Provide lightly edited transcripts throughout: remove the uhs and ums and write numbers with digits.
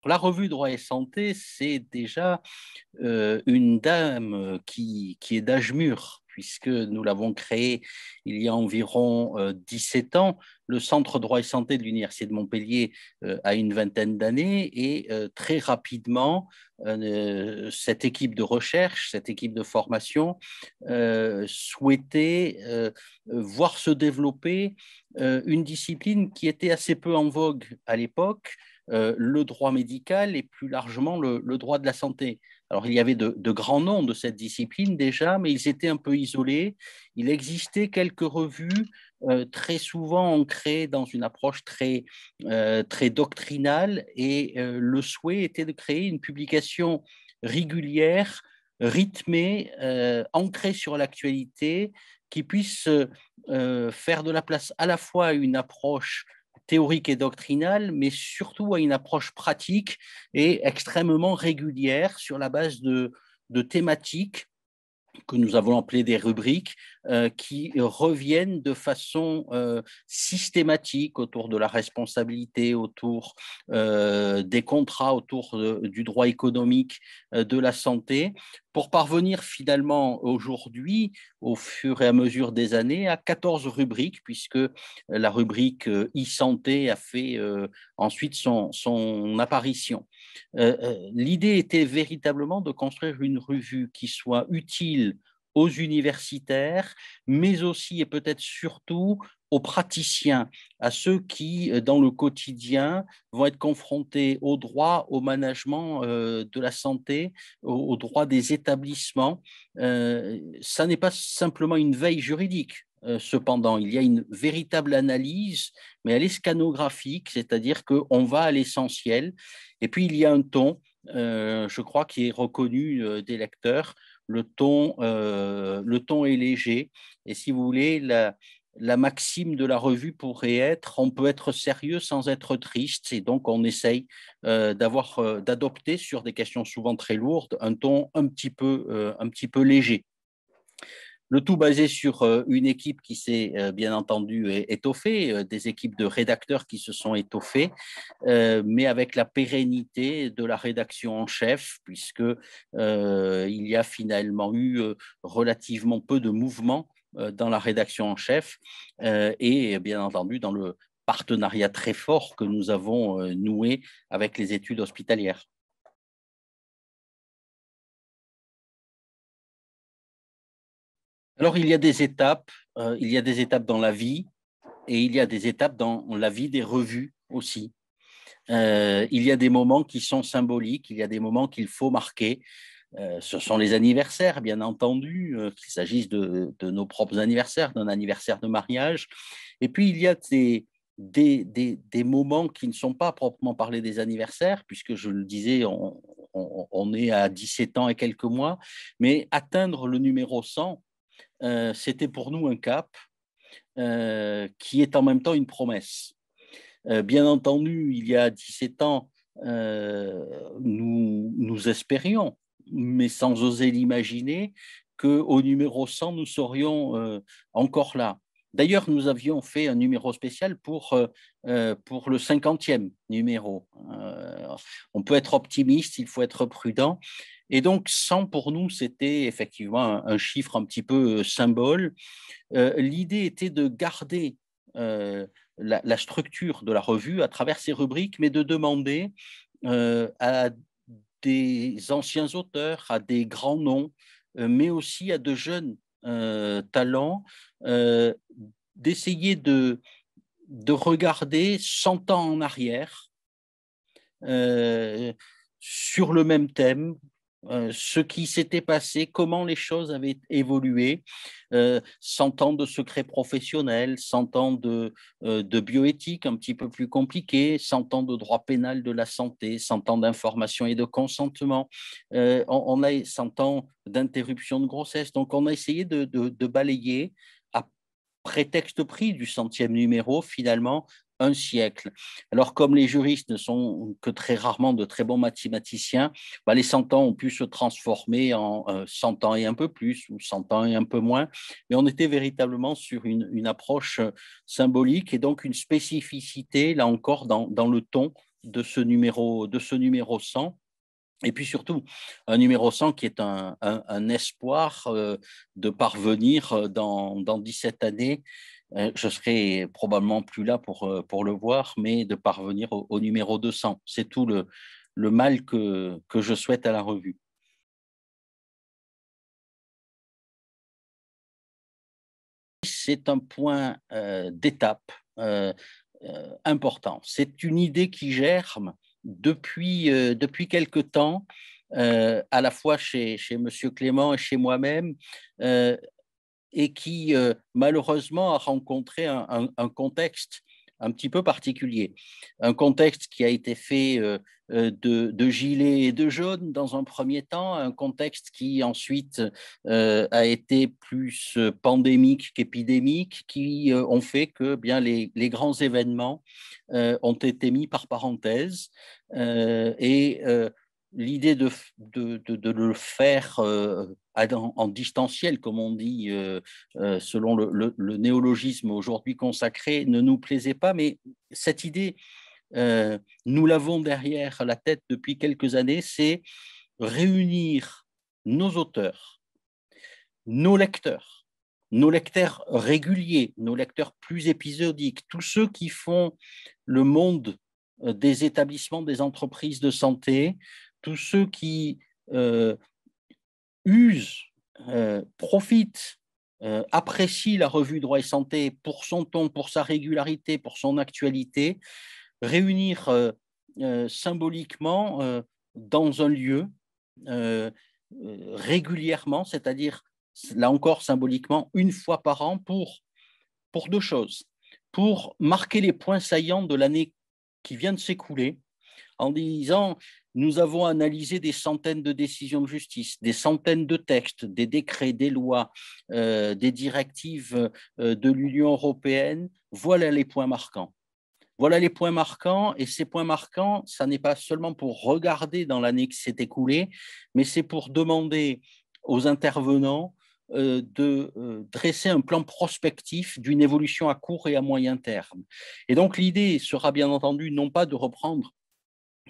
la revue Droit et Santé, c'est déjà une dame qui est d'âge mûr, puisque nous l'avons créée il y a environ 17 ans. Le Centre Droit et Santé de l'Université de Montpellier a une vingtaine d'années et très rapidement, cette équipe de recherche, cette équipe de formation souhaitait voir se développer une discipline qui était assez peu en vogue à l'époque, le droit médical et plus largement le droit de la santé. Alors, il y avait de grands noms de cette discipline déjà, mais ils étaient un peu isolés. Il existait quelques revues très souvent ancrées dans une approche très doctrinale et le souhait était de créer une publication régulière, rythmée, ancrée sur l'actualité, qui puisse faire de la place à la fois à une approche théorique et doctrinale, mais surtout à une approche pratique et extrêmement régulière sur la base de thématiques que nous avons appelées des rubriques, qui reviennent de façon systématique autour de la responsabilité, autour des contrats, autour du droit économique, de la santé, pour parvenir finalement aujourd'hui, au fur et à mesure des années, à 14 rubriques, puisque la rubrique e-santé a fait ensuite son apparition. L'idée était véritablement de construire une revue qui soit utile aux universitaires, mais aussi et peut-être surtout aux praticiens, à ceux qui, dans le quotidien, vont être confrontés au droit, au management de la santé, au droit des établissements. Ça n'est pas simplement une veille juridique. Cependant, il y a une véritable analyse, mais elle est scanographique, c'est-à-dire qu'on va à l'essentiel. Et puis, il y a un ton, je crois, qui est reconnu des lecteurs. Le ton est léger. Et si vous voulez, la maxime de la revue pourrait être: on peut être sérieux sans être triste. Et donc, on essaye d'adopter sur des questions souvent très lourdes un ton un petit peu léger. Le tout basé sur une équipe qui s'est bien entendu étoffée, des équipes de rédacteurs qui se sont étoffées, mais avec la pérennité de la rédaction en chef, puisque il y a finalement eu relativement peu de mouvements dans la rédaction en chef, et bien entendu dans le partenariat très fort que nous avons noué avec les études hospitalières. Alors, il y a des étapes dans la vie et il y a des étapes dans la vie des revues aussi. Il y a des moments qui sont symboliques, il y a des moments qu'il faut marquer. Ce sont les anniversaires, bien entendu, qu'il s'agisse de nos propres anniversaires, d'un anniversaire de mariage. Et puis, il y a des moments qui ne sont pas proprement parler des anniversaires, puisque je le disais, on est à 17 ans et quelques mois, mais atteindre le numéro 100, c'était pour nous un cap qui est en même temps une promesse. Bien entendu, il y a 17 ans, nous espérions, mais sans oser l'imaginer, qu'au numéro 100, nous serions encore là. D'ailleurs, nous avions fait un numéro spécial pour le 50e numéro. On peut être optimiste, il faut être prudent. Et donc, 100 pour nous, c'était effectivement un chiffre un petit peu symbole. L'idée était de garder la structure de la revue à travers ces rubriques, mais de demander à des anciens auteurs, à des grands noms, mais aussi à de jeunes talents, d'essayer de regarder 100 ans en arrière euh, sur le même thème, ce qui s'était passé, comment les choses avaient évolué, 100 ans de secret professionnel, 100 ans de bioéthique un petit peu plus compliqué, 100 ans de droit pénal de la santé, 100 ans d'information et de consentement, on a 100 ans d'interruption de grossesse. Donc, on a essayé de balayer à prétexte pris du 100e numéro, finalement, un siècle. Alors, comme les juristes ne sont que très rarement de très bons mathématiciens, bah, les 100 ans ont pu se transformer en 100 ans et un peu plus, ou 100 ans et un peu moins, mais on était véritablement sur une approche symbolique et donc une spécificité, là encore, dans le ton de ce numéro 100. Et puis surtout, un numéro 100 qui est un espoir de parvenir dans 17 années. Je serai probablement plus là pour le voir, mais de parvenir au numéro 200. C'est tout le mal que je souhaite à la revue. C'est un point d'étape important. C'est une idée qui germe depuis quelque temps, à la fois chez M. Clément et chez moi-même, et qui malheureusement a rencontré un contexte un petit peu particulier. Un contexte qui a été fait de gilets et de jaunes dans un premier temps, un contexte qui ensuite a été plus pandémique qu'épidémique, qui ont fait que bien les grands événements ont été mis par parenthèse et l'idée de le faire en distanciel, comme on dit, selon le néologisme aujourd'hui consacré, ne nous plaisait pas, mais cette idée, nous l'avons derrière la tête depuis quelques années, c'est réunir nos auteurs, nos lecteurs réguliers, nos lecteurs plus épisodiques, tous ceux qui font le monde des établissements, des entreprises de santé, tous ceux qui usent, profitent, apprécient la revue Droit et Santé pour son ton, pour sa régularité, pour son actualité, réunir symboliquement dans un lieu régulièrement, c'est-à-dire, là encore symboliquement, une fois par an pour deux choses. Pour marquer les points saillants de l'année qui vient de s'écouler, en disant nous avons analysé des centaines de décisions de justice, des centaines de textes, des décrets, des lois, des directives de l'Union européenne. Voilà les points marquants. Voilà les points marquants, et ces points marquants, ça n'est pas seulement pour regarder dans l'année qui s'est écoulée, mais c'est pour demander aux intervenants de dresser un plan prospectif d'une évolution à court et à moyen terme. Et donc l'idée sera bien entendu non pas de reprendre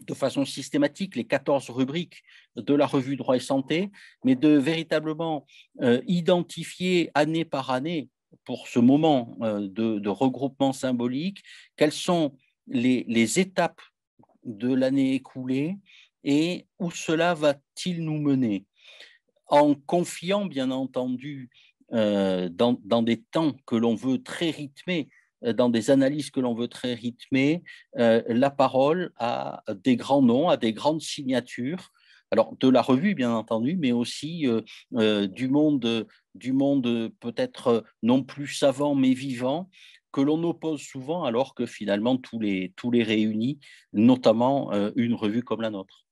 de façon systématique les 14 rubriques de la revue Droit et Santé, mais de véritablement identifier année par année, pour ce moment de regroupement symbolique, quelles sont les étapes de l'année écoulée et où cela va-t-il nous mener, en confiant bien entendu dans des temps que l'on veut très rythmés, dans des analyses que l'on veut très rythmées, la parole à des grands noms, à des grandes signatures, alors de la revue bien entendu, mais aussi du monde peut-être non plus savant mais vivant, que l'on oppose souvent alors que finalement tous les réunit, notamment une revue comme la nôtre.